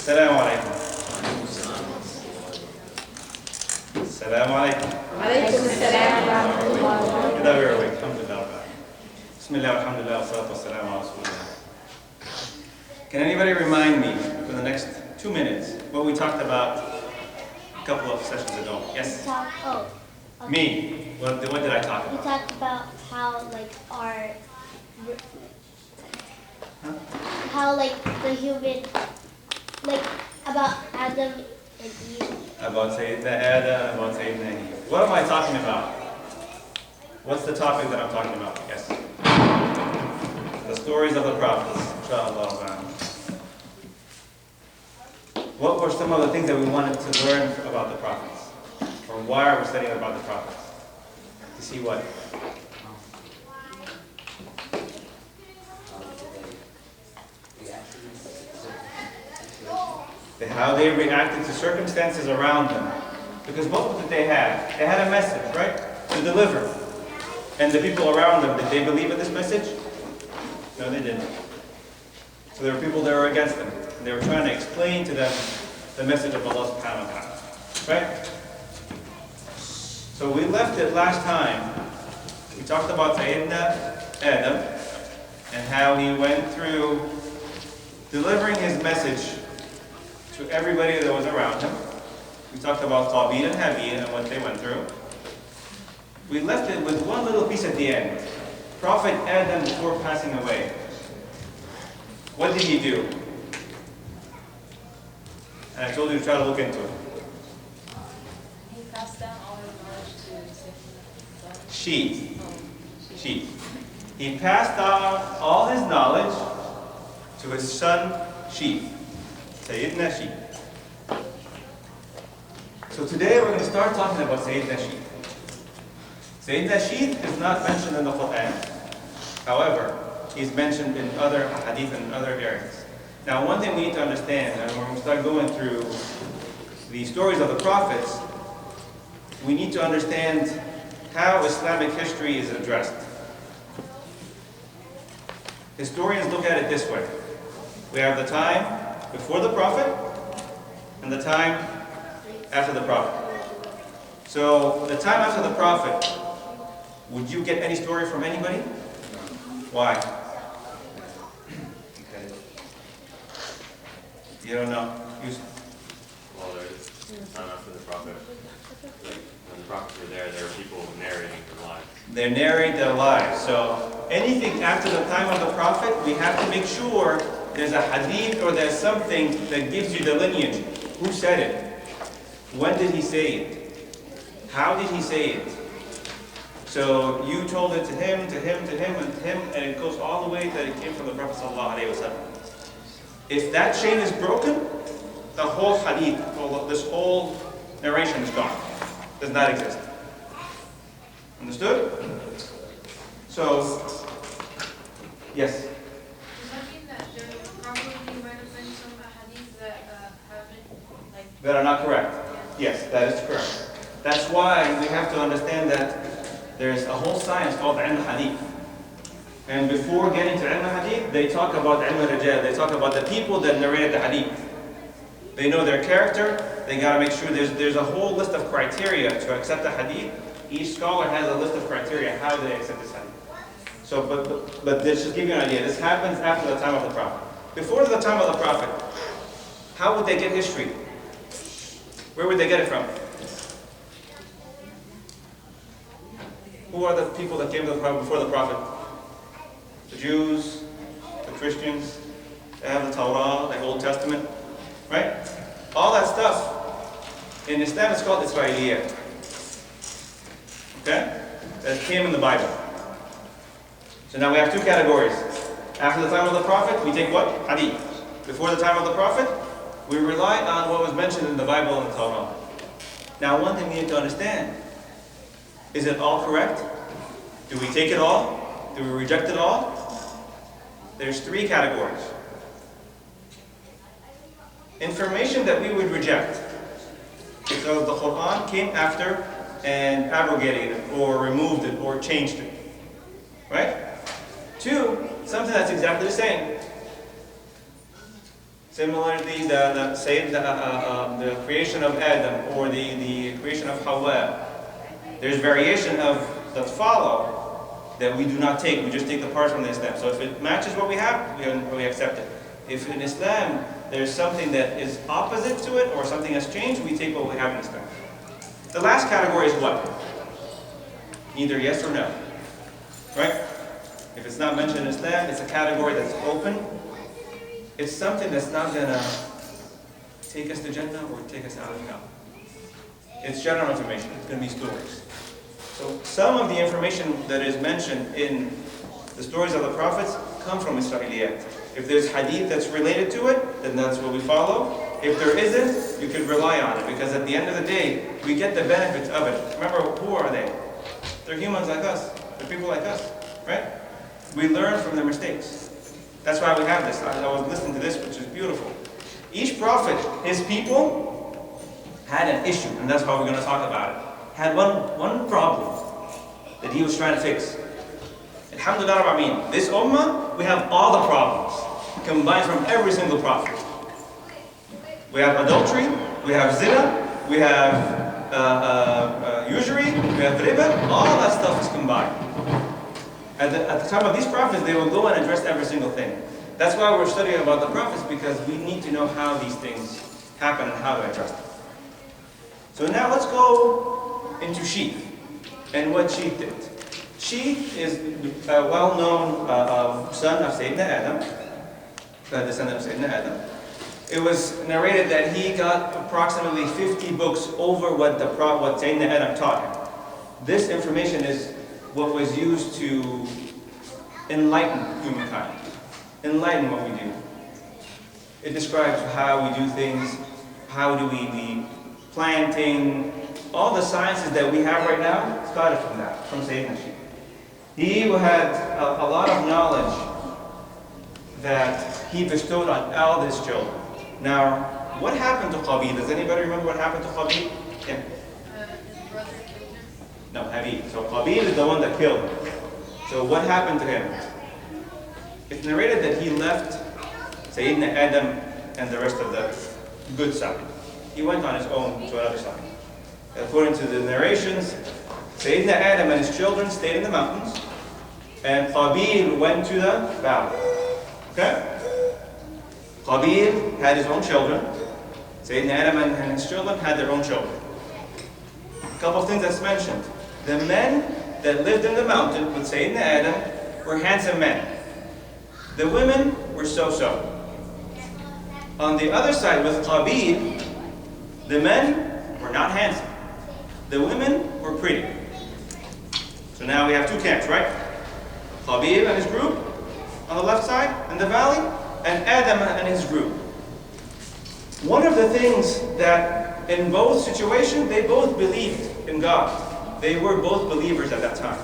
Assalamu alaikum. Assalamu alaikum. Alaikum assalam wa rahmatullahi. Good that we're awake. Alhamdulillah. Bismillah, alhamdulillah, salatu wassalamu ala rasulillah. Can anybody remind me for the next 2 minutes what we talked about a couple of sessions ago? Yes? Okay. Me. What did I talk We about? talked about how how the human, about Adam and Eve. About Sayyidina Adel, about Sayyidina Eve. What am I talking about? What's the topic that I'm talking about? Yes? The stories of the prophets. Inshallah. What were some of the things that we wanted to learn about the prophets? Or why are we studying about the prophets? To see what? How they reacted to circumstances around them. Because what did they have? They had a message, right? To deliver. And the people around them, did they believe in this message? No, they didn't. So there were people that were against them. And they were trying to explain to them the message of Allah subhanahu wa ta'ala. Right? So we left it last time. We talked about Sayyidina Adam and how he went through delivering his message to everybody that was around him. We talked about Qabil and Habil and what they went through. We left it with one little piece at the end. Prophet Adam, before passing away, what did he do? And I told you to try to look into it. He passed down all his knowledge to Sheeth. Sheeth. He passed down all his knowledge to his son Sheeth. Sayyidina Sheeth. So today we're going to start talking about Sayyidina Sheeth. Sayyidina Sheeth is not mentioned in the Quran. However, he's mentioned in other hadith and other areas. Now, one thing we need to understand, and when we start going through the stories of the prophets, we need to understand how Islamic history is addressed. Historians look at it this way. We have the time before the Prophet and the time after the Prophet. So, the time after the Prophet, would you get any story from anybody? Why? Okay. You don't know? Well, there's time after the Prophet. Like, when the prophets were there were people narrating their lives. They narrate their lives. So, anything after the time of the Prophet, we have to make sure there's a hadith or there's something that gives you the lineage. Who said it? When did he say it? How did he say it? So you told it to him, and to him, and it goes all the way that it came from the Prophet ﷺ. If that chain is broken, the whole hadith, this whole narration is gone. Does not exist. Understood? So, yes? That are not correct. Yes, that is correct. That's why we have to understand that there's a whole science called ilm hadith. And before getting to ilm hadith, they talk about ilm rijal. They talk about the people that narrated the hadith. They know their character. They got to make sure there's a whole list of criteria to accept a hadith. Each scholar has a list of criteria how they accept this hadith. So, but this just give you an idea. This happens after the time of the Prophet. Before the time of the Prophet, how would they get history? Where would they get it from? Who are the people that came to the Prophet before the Prophet? The Jews, the Christians, they have the Torah, the Old Testament, right? All that stuff, in Islam it's called Israeliyat. Okay? That came in the Bible. So now we have two categories. After the time of the Prophet, we take what? Hadith. Before the time of the Prophet, we rely on what was mentioned in the Bible and the Torah. Now, one thing we need to understand, is it all correct? Do we take it all? Do we reject it all? There's three categories. Information that we would reject, because the Quran came after and abrogated it, or removed it, or changed it. Right? Two, something that's exactly the same. Similarly, the creation of Adam or the creation of Hawa, there's variation of that follow that we do not take. We just take the parts from the Islam. So if it matches what we have, we accept it. If in Islam there's something that is opposite to it or something has changed, we take what we have in Islam. The last category is what? Either yes or no. Right? If it's not mentioned in Islam, it's a category that's open. It's something that's not going to take us to Jannah or take us out of hell. It's general information. It's going to be stories. So some of the information that is mentioned in the stories of the prophets come from Israeliyat. If there's hadith that's related to it, then that's what we follow. If there isn't, you can rely on it, because at the end of the day, we get the benefits of it. Remember, who are they? They're humans like us. They're people like us, right? We learn from their mistakes. That's why we have this. I was listening to this, which is beautiful. Each prophet, his people, had an issue, and that's why we're going to talk about it. Had one problem that he was trying to fix. Alhamdulillah, I mean, this ummah, we have all the problems combined from every single prophet. We have adultery, we have zina, we have usury, we have riba, all that stuff is combined. At the time of these prophets, they will go and address every single thing. That's why we're studying about the prophets, because we need to know how these things happen and how to address them. So now let's go into Sheeth and what Sheeth did. Sheeth is a well-known son of Sayyidina Adam, descendant of Sayyidina Adam. It was narrated that he got approximately 50 books over what Sayyidina Adam taught him. This information is what was used to enlighten humankind, enlighten what we do. It describes how we do things, how do we planting, all the sciences that we have right now started from that, from Sayyidina Sheeth. He had a lot of knowledge that he bestowed on all his children. Now, what happened to Qabil? Does anybody remember what happened to Qabil? Yeah. No, Habib. So Qabil is the one that killed him. So what happened to him? It's narrated that he left Sayyidina Adam and the rest of the good side. He went on his own to another side. According to the narrations, Sayyidina Adam and his children stayed in the mountains, and Qabil went to the valley. Okay? Qabil had his own children. Sayyidina Adam and his children had their own children. A couple of things that's mentioned. The men that lived in the mountain with Sayyidina Adam were handsome men. The women were so-so. On the other side with Qabil, the men were not handsome. The women were pretty. So now we have two camps, right? Qabil and his group on the left side in the valley, and Adam and his group. One of the things that in both situations, they both believed in God. They were both believers at that time.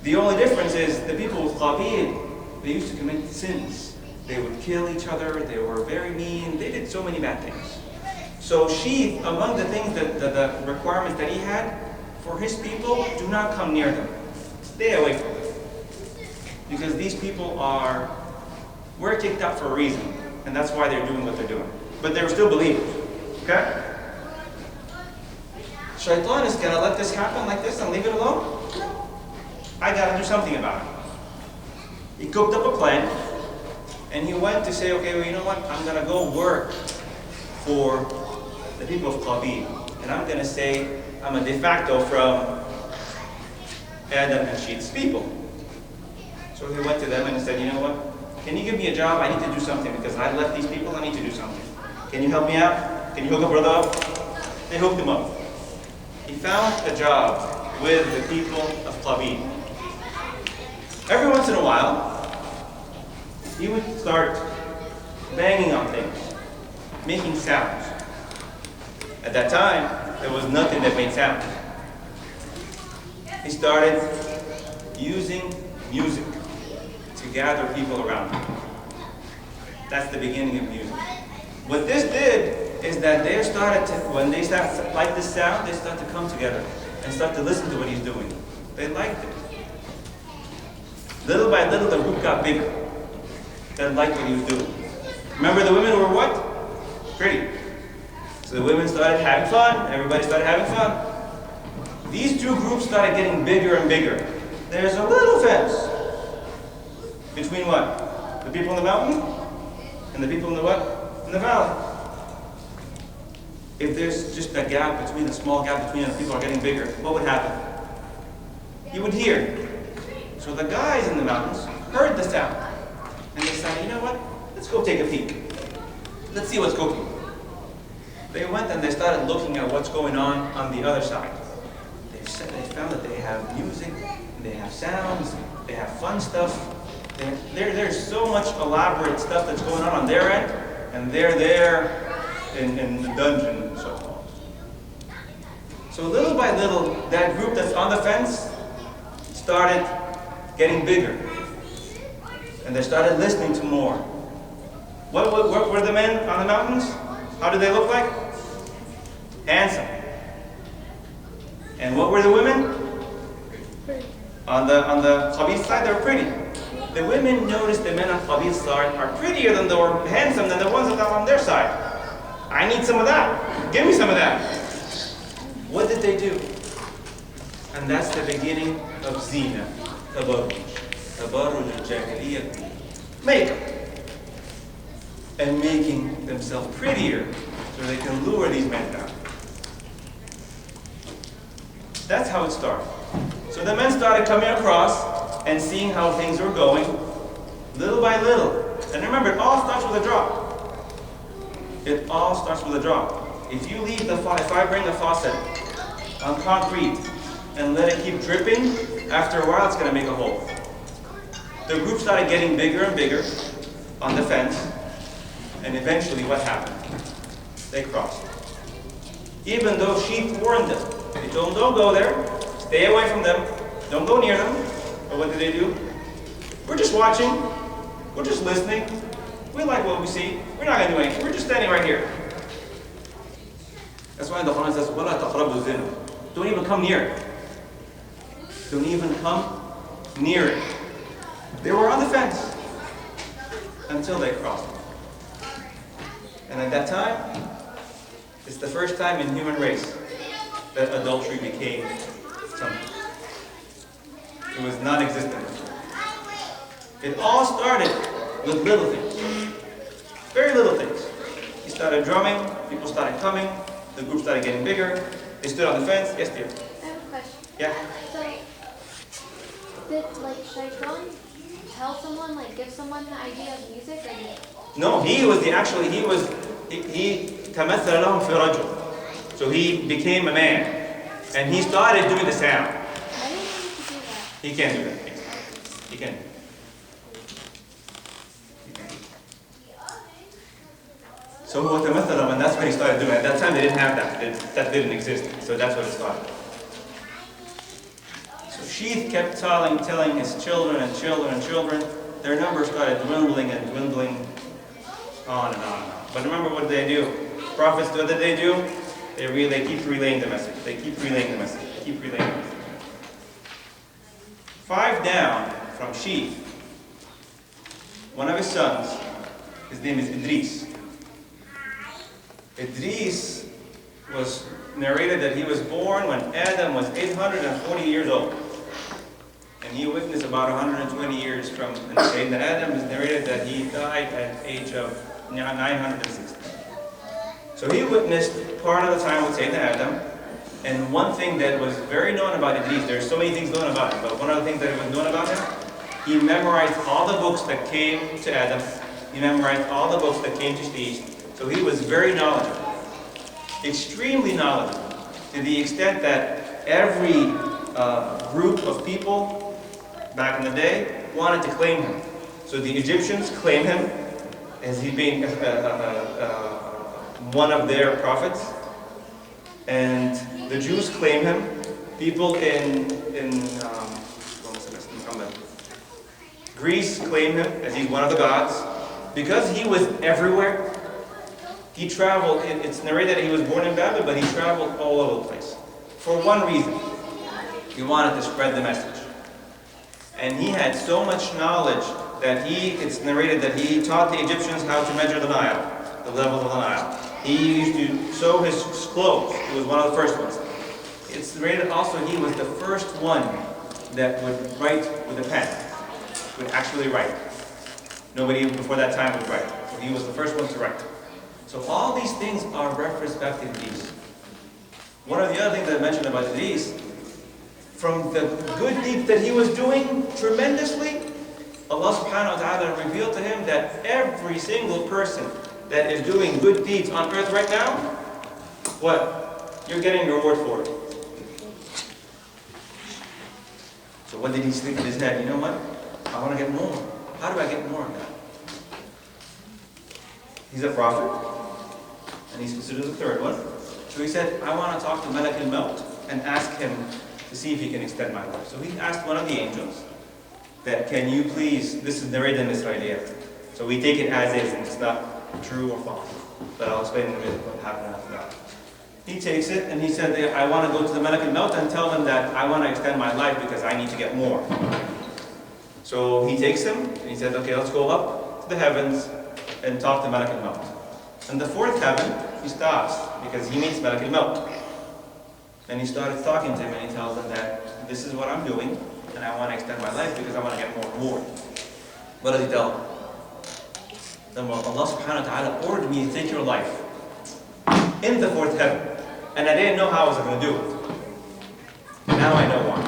The only difference is the people with Qabil, they used to commit sins. They would kill each other, they were very mean, they did so many bad things. So Sheeth, among the things that the requirements that he had for his people, do not come near them. Stay away from them. Because these people were kicked out for a reason, and that's why they're doing what they're doing. But they were still believers. Okay? Shaitan is gonna let this happen like this and leave it alone? No. I gotta do something about it. He cooked up a plan, and he went to say, okay, well, you know what? I'm gonna go work for the people of Qabil. And I'm gonna say I'm a de facto from Adam and Sheeth's people. So he went to them and he said, you know what? Can you give me a job? I need to do something because I left these people. I need to do something. Can you help me out? Can you hook a brother up? They hooked him up. He found a job with the people of Qabil. Every once in a while, he would start banging on things, making sounds. At that time, there was nothing that made sounds. He started using music to gather people around him. That's the beginning of music. What this did is that they started to, when they start to like this sound, they start to come together and start to listen to what he's doing. They liked it. Little by little, the group got bigger. that liked what he was doing. Remember, the women were what? Pretty. So the women started having fun. Everybody started having fun. These two groups started getting bigger and bigger. There's a little fence between what? The people in the mountain and the people in the what? In the valley. If there's just a gap between, a small gap between, and people are getting bigger, what would happen? You would hear. So the guys in the mountains heard the sound. And they decided, you know what? Let's go take a peek. Let's see what's cooking. They went and they started looking at what's going on the other side. They found that they have music, they have sounds, they have fun stuff. There's so much elaborate stuff that's going on their end, and they're there in the dungeon, so-called. So little by little, that group that's on the fence started getting bigger. And they started listening to more. What were the men on the mountains? How did they look like? Handsome. And what were the women? On the Khabith side, they were pretty. The women noticed the men on Khabith side are prettier than they were handsome than the ones that are on their side. I need some of that. Give me some of that. What did they do? And that's the beginning of zina, tabarruj al-jahiliyyah, makeup, and making themselves prettier so they can lure these men down. That's how it started. So the men started coming across and seeing how things were going, little by little. And remember, it all starts with a drop. It all starts with a drop. If you leave the faucet, if I bring a faucet on concrete and let it keep dripping, after a while it's going to make a hole. The group started getting bigger and bigger on the fence, and eventually what happened? They crossed. Even though Sheeth warned them, he told them, don't go there, stay away from them, don't go near them. But what did they do? We're just watching, we're just listening, we like what we see, we're not going to do anything, we're just standing right here. That's why the Quran says, وَلَا تَقْرَبُوا الزِّنَا. Don't even come near it. Don't even come near it. They were on the fence until they crossed. And at that time, it's the first time in human race that adultery became something. It was non-existent. It all started with little things. Very little things. He started drumming, people started coming, the group started getting bigger, they stood on the fence. Yes, dear? I have a question. Yeah? So, did Shaitan tell someone, give someone the idea of music? Or No, he was تمثل لهم في رجل. So he became a man. And he started doing the sound. why didn't he do that? He can't do that. He can't. So وتمثل, and that's when he started doing it. At that time they didn't have that. That didn't exist. So that's what it started. So Sheeth kept telling his children and children and children. Their numbers started dwindling and dwindling on and on and on. But remember what they do? Prophets, what did they do? They keep relaying the message. They keep relaying the message. They keep relaying the message. 5 down from Sheeth, one of his sons, his name is Idris. Idris was narrated that he was born when Adam was 840 years old. And he witnessed about 120 years from Sayyidina Adam. Is narrated that he died at the age of 960. So he witnessed part of the time with Sayyidina Adam. And one thing that was very known about Idris, there's so many things known about him, but one of the things that was known about him, he memorized all the books that came to Adam. He memorized all the books that came to Sheeth. So he was very knowledgeable, extremely knowledgeable, to the extent that every group of people back in the day wanted to claim him. So the Egyptians claimed him as he being one of their prophets, and the Jews claim him. People in Greece claim him as he's one of the gods. Because he was everywhere, he traveled. It's narrated that he was born in Babylon, but he traveled all over the place. For one reason, he wanted to spread the message. And he had so much knowledge that it's narrated that he taught the Egyptians how to measure the Nile, the level of the Nile. He used to sew his clothes. He was one of the first ones. It's narrated also he was the first one that would write with a pen, would actually write. Nobody before that time would write. So he was the first one to write. So all these things are referenced back to Idris. One of the other things that I mentioned about Idris, from the good deeds that he was doing tremendously, Allah subhanahu wa ta'ala revealed to him that every single person that is doing good deeds on earth right now, what? You're getting a reward for it. So what did he think in his head? You know what? I want to get more. How do I get more of that? He's a prophet, and he's considered the third one. So he said, I want to talk to Malak al-Maut and ask him to see if he can extend my life. So he asked one of the angels that, can you please, this is narrated in Israeliyat. So we take it as is, and it's not true or false. But I'll explain in a minute what happened after that. He takes it and he said, I want to go to the Malak al-Maut and tell them that I want to extend my life because I need to get more. So he takes him and he said, okay, let's go up to the heavens and talk to Malak al-Maut. In the fourth heaven, he stops because he meets Malak al-Maut. And he started talking to him and he tells him that this is what I'm doing and I want to extend my life because I want to get more reward. What does he tell him? Then Allah subhanahu wa ta'ala ordered me to take your life in the fourth heaven. And I didn't know how I was going to do it. Now I know why.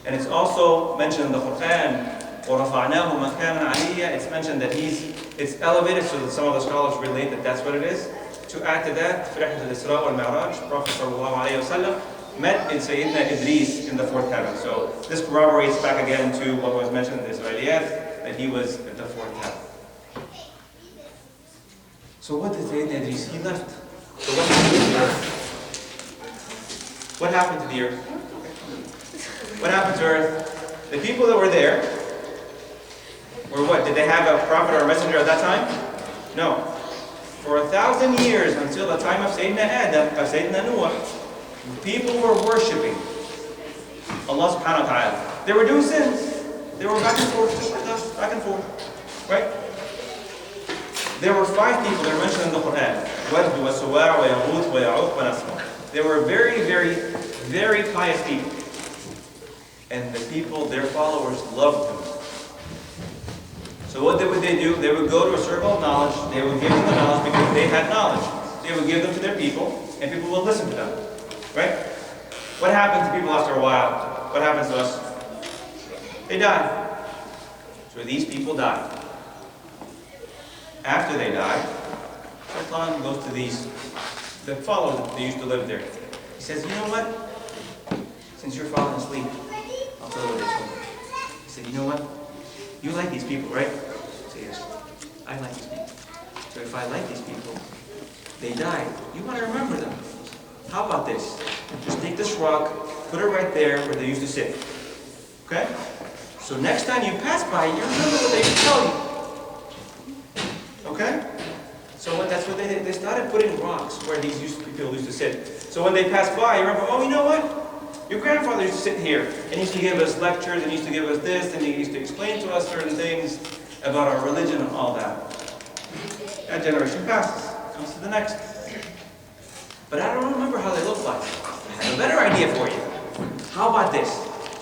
And it's also mentioned in the Quran, وَرَفَعْنَاهُ مَكَانًا عَلِيًّا. It's mentioned that it's elevated, so that some of the scholars relate that that's what it is. To add to that, في رحلة الإسراء والمعراج, Prophet ﷺ met in Sayyidina Idris in the fourth heaven. So this corroborates back again to what was mentioned in the Israeliyat, that he was at the fourth heaven. So what did Sayyidina Idris? He left. So what happened to the earth? What happened to the earth? What happened to earth? The people that were there were what? Did they have a prophet or a messenger at that time? No. For 1,000 years, until the time of Sayyidina Adel, of Sayyidina Noah, people were worshipping Allah subhanahu wa ta'ala. They were doing sins. They were back and forth, just like us, back and forth. Right? There were 5 people that are mentioned in the Quran. وَدْ وَسُوَاعُ وَيَغُوث وَيَعُوقُ وَنَسْرَ. They were very, very, very pious people. And the people, their followers, loved them. So what would they do? They would go to a circle of knowledge. They would give them the knowledge because they had knowledge. They would give them to their people, and people would listen to them. Right? What happens to people after a while? What happens to us? They die. So these people die. After they die, Sultan goes to the followers that they used to live there. He says, you know what? Since you're falling asleep, I'll tell you what they told me. He said, you know what? You like these people, right? I said, yes. I like these people. So if I like these people, they died. You want to remember them. How about this? Just take this rock, put it right there where they used to sit. Okay? So next time you pass by, you remember what they used to tell you. Okay? So that's what they did. They started putting rocks where these people used to sit. So when they passed by, you remember, oh, you know what? Your grandfather used to sit here and he used to give us lectures and he used to give us this and he used to explain to us certain things about our religion and all that. That generation passes. Comes to the next. But I don't remember how they look like. I have a better idea for you. How about this?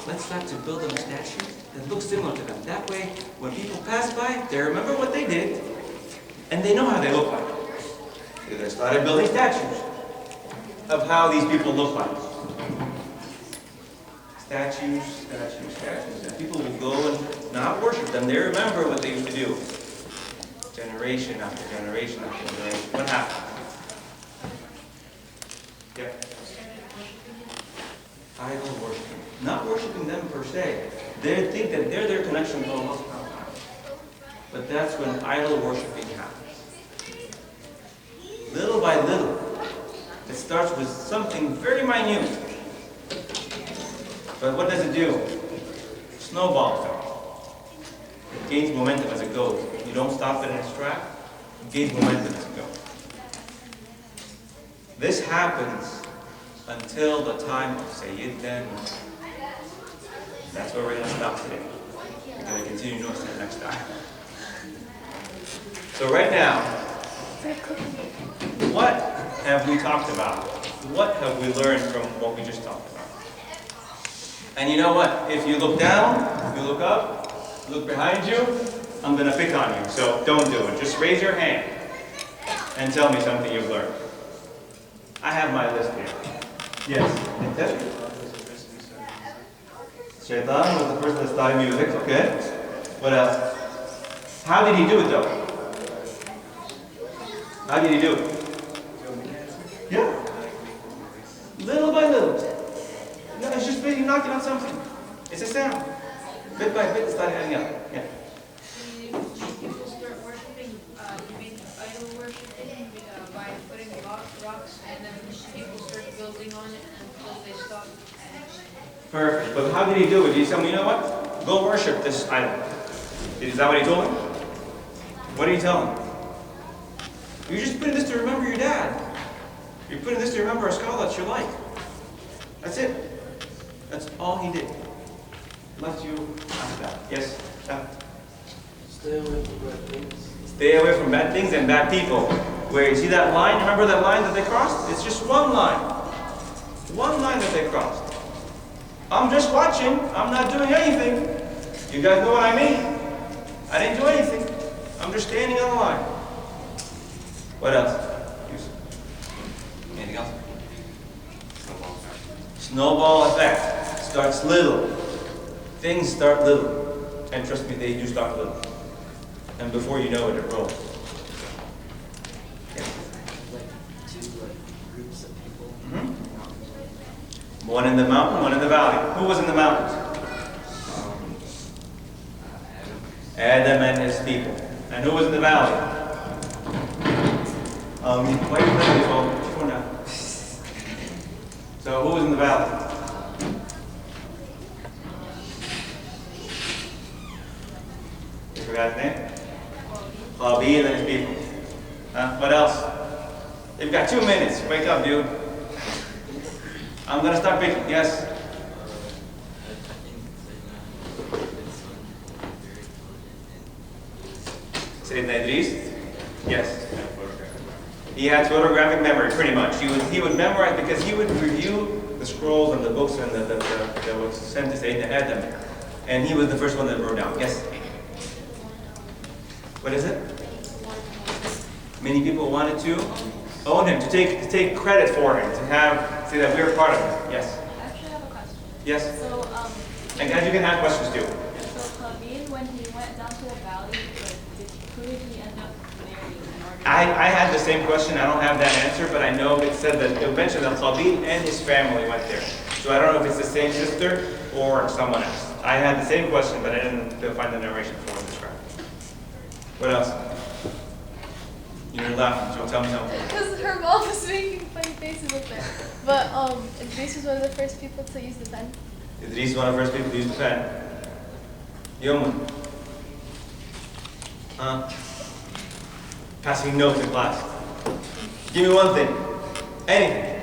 Let's start to build them a statue that looks similar to them. That way, when people pass by, they remember what they did and they know how they look like. So they started building statues of how these people look like. Statues. And people will go and not worship them. They remember what they used to do. Generation after generation after generation. What happened? Yep. Idol worshiping. Not worshiping them per se. They think that they're their connection to Allah. But that's when idol worshiping happens. Little by little. It starts with something very minute. But what does it do? Snowball effect. It gains momentum as it goes. You don't stop it in its track. It gains momentum as it goes. This happens until the time of Sayyidina Nuh. That's where we're going to stop today. I'm going to continue notes that next time. So right now, what have we talked about? What have we learned from what we just talked about? And you know what? If you look down, if you look up, look behind you, I'm going to pick on you. So don't do it. Just raise your hand and tell me something you've learned. I have my list here. Yes. Shaitan was the person that started music. Okay. What else? How did he do it though? How did he do it? Yeah. Little by little. No, it's just really knocking on something. It's a sound. Bit by bit, it's starting adding up. Yeah. People start worshiping, idol worshiping by putting rocks, and then people start building on it until they stop. Perfect. But how did he do it? Did he tell me, you know what? Go worship this idol. Is that what he told him? What did he tell him? You're just putting this to remember your dad. You're putting this to remember a scholar that you like. That's it. That's all he did. Left you after that. Yes? Stay away from bad things. Stay away from bad things and bad people. Where you see that line? Remember that line that they crossed? It's just one line. One line that they crossed. I'm just watching. I'm not doing anything. You guys know what I mean? I didn't do anything. I'm just standing on the line. What else? Anything else? Snowball effect. Starts little. Things start little. And trust me, they do start little. And before you know it, it rolls. Yeah. Like two groups of people. Mm-hmm. One in the mountain, one in the valley. Who was in the mountains? Adam and his people. And who was in the valley? Why are you playing this one? Keep going down. So who was in the valley? You forgot his name? Shalaby and his people. What else? You've got 2 minutes. Wake up, dude. I'm going to start picking. Yes? Sheeth Idris? Yes. He had photographic memory, pretty much. He would memorize because he would review the scrolls and the books and that was sent to Sayyidina Adel. And he was the first one that wrote down. Yes? What is it? Many people wanted to own him, to take credit for him, to say that we're part of him. Yes? I actually have a question. Yes? So, And guys, you can have questions too. so Khabib, when he went down to the valley, who did he end up marrying in order I had the same question. I don't have that answer, but I know it said that it mentioned that Khabib and his family went there. So I don't know if it's the same sister or someone else. I had the same question, but I didn't find the narration for it described. What else? You're laughing, so tell me something. Because her mom was making funny faces up there. But Idris was one of the first people to use the pen. Idris is one of the first people to use the pen. Yomun. Passing notes in class. Give me one thing. Anything.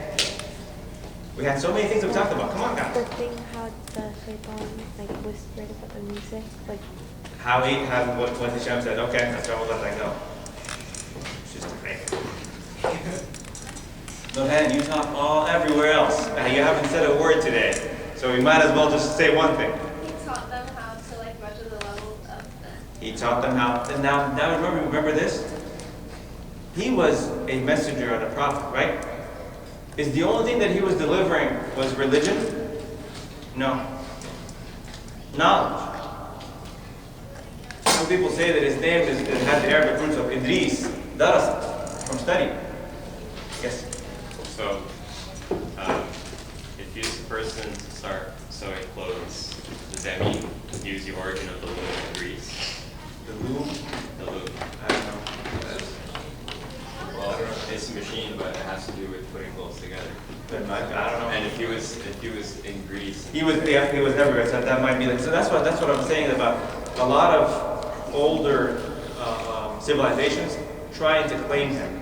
We had so many things that we talked about. Come on, guys. The thing how the shaitan like whispered about the music, like How he had what Hisham said. Okay, that's why we'll let that go. It's just a fake. Lohan, you talk all everywhere else. You haven't said a word today, so we might as well just say one thing. He taught them how to like measure the levels of the. He taught them how. And now remember this. He was a messenger and a prophet, right? Is the only thing that he was delivering was religion? No. Knowledge. Some people say that his name had the Arabic roots of Idris, Daras, from study. Yes? So, if you use a person to start sewing clothes, does that mean use the origin of the loom in Greece? The loom? The loom. I don't know. Well, it's a machine, but it has to do with putting clothes together. I don't know. And if he was in Greece, He was everywhere. So that might be like. So that's what I'm saying about a lot of older civilizations trying to claim him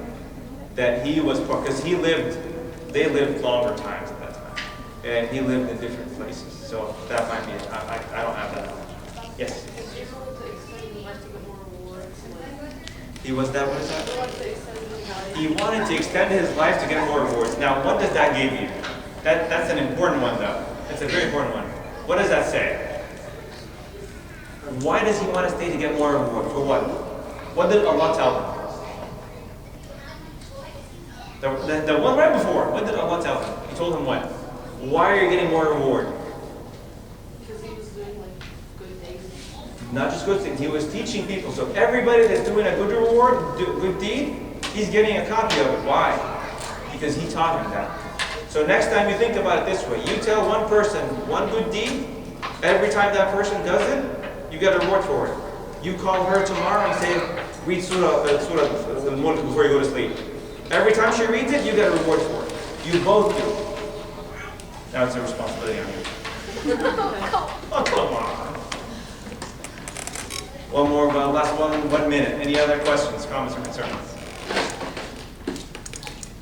that he was because they lived longer times at that time, and he lived in different places. So that might be. I don't have that knowledge. Yes. He was that, what is that? He wanted to extend his life to get more rewards. Now, what does that give you? That's an important one, though. That's a very important one. What does that say? Why does he want to stay to get more reward? For what? What did Allah tell him? The one right before, what did Allah tell him? He told him what? Why are you getting more reward? Because he was doing like good things. Not just good things, he was teaching people. So everybody that's doing a good reward, good deed, he's getting a copy of it. Why? Because he taught him that. So next time you think about it this way, you tell one person one good deed, every time that person does it, you get a reward for it. You call her tomorrow and say, read Surah Al-Mulk before you go to sleep. Every time she reads it, you get a reward for it. You both do. Now it's a responsibility on you. Oh, come on. One more, last 1 minute. Any other questions, comments, or concerns?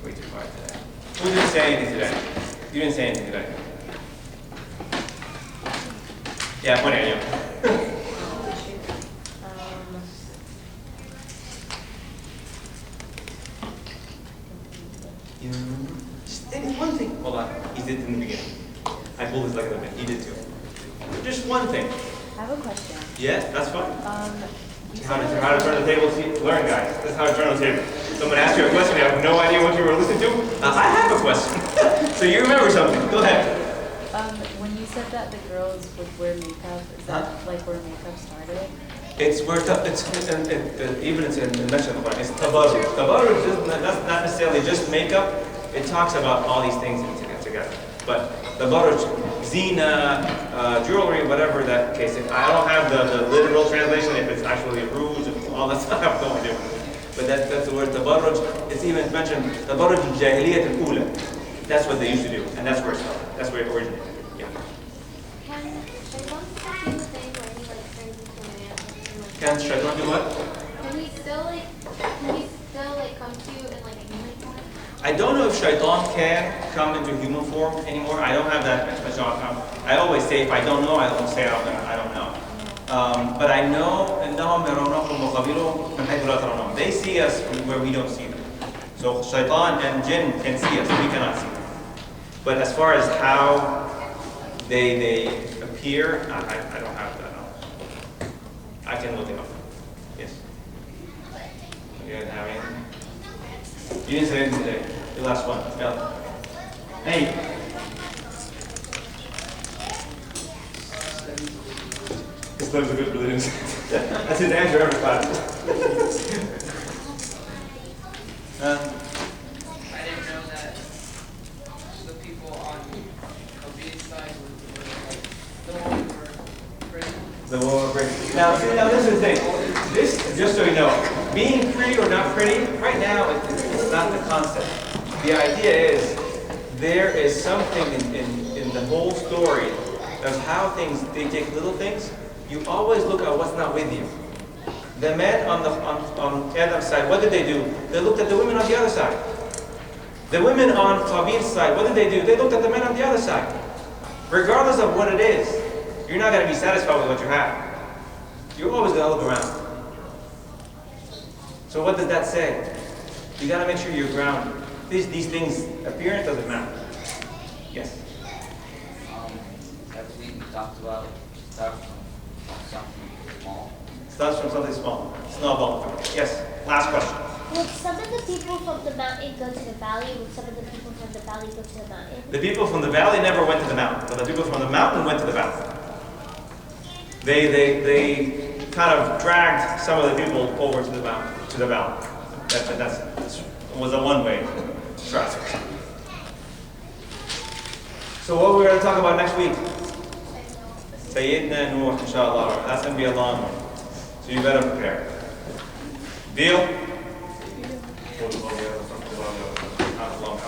Way too quiet today. Who didn't say anything today? You didn't say anything today. Yeah, point at you. Just one thing. Hold on. He did in the beginning. I pulled his leg a little bit. He did too. Just one thing. I have a question. Yeah, that's fine. You How said to turn the table? Learn, guys. This is how to turn the table. Someone asks you a question, you have no idea what you were listening to. I have a question. So you remember something. Go ahead. when you said that the girls would wear makeup, is that like where makeup started? It's where even it's in the mention of the Quran. It's tabarruj. Tabarruj is not necessarily just makeup. It talks about all these things together. But tabarruj, zina, jewelry, whatever that case is. I don't have the literal translation. If it's actually rouge and all that stuff, I have no idea. But that's the word tabarruj. It's even mentioned tabarruj al-jahiliyyah al-ula. That's what they used to do, and that's where it started. That's where it originated. Yeah. Can Shaitan do the thing where he like turns into a man? Can Shaitan do what? Can he still come to you in like a human form? I don't know if Shaitan can come into human form anymore. I don't have that information. I always say if I don't know, I don't say I don't know. But I know they see us where we don't see them. So Shaitan and Jinn can see us, we cannot see them. But as far as how they appear, I don't have that knowledge. I can look it up. Yes. You didn't have anything? You didn't say anything today. The last one. Yeah. Hey. His lips are good for the That's his answer every class. I didn't know that the people on Obed's side were like the one who were pretty. The one pretty. Now this is the thing. This, just so you know, being pretty or not pretty, right now it's not the concept. The idea is there is something in the whole story of how they take little things. You always look at what's not with you. The men on Adam's side, what did they do? They looked at the women on the other side. The women on Qabil's side, what did they do? They looked at the men on the other side. Regardless of what it is, you're not going to be satisfied with what you have. You're always going to look around. So what does that say? You got to make sure you're grounded. These things, appearance doesn't matter. Yes? Everything you talked about starts from something small. Starts from something small. Snowball. Yes? Last question. Would some of the people from the mountain go to the valley? Would some of the people from the valley go to the mountain? The people from the valley never went to the mountain, but the people from the mountain went to the valley. They kind of dragged some of the people over to the mountain, to the valley. That was a one-way traffic. So what we're going to talk about next week? Sayyidina Nuh, inshallah. That's going to be a long one. So you better prepare. Deal? Not long.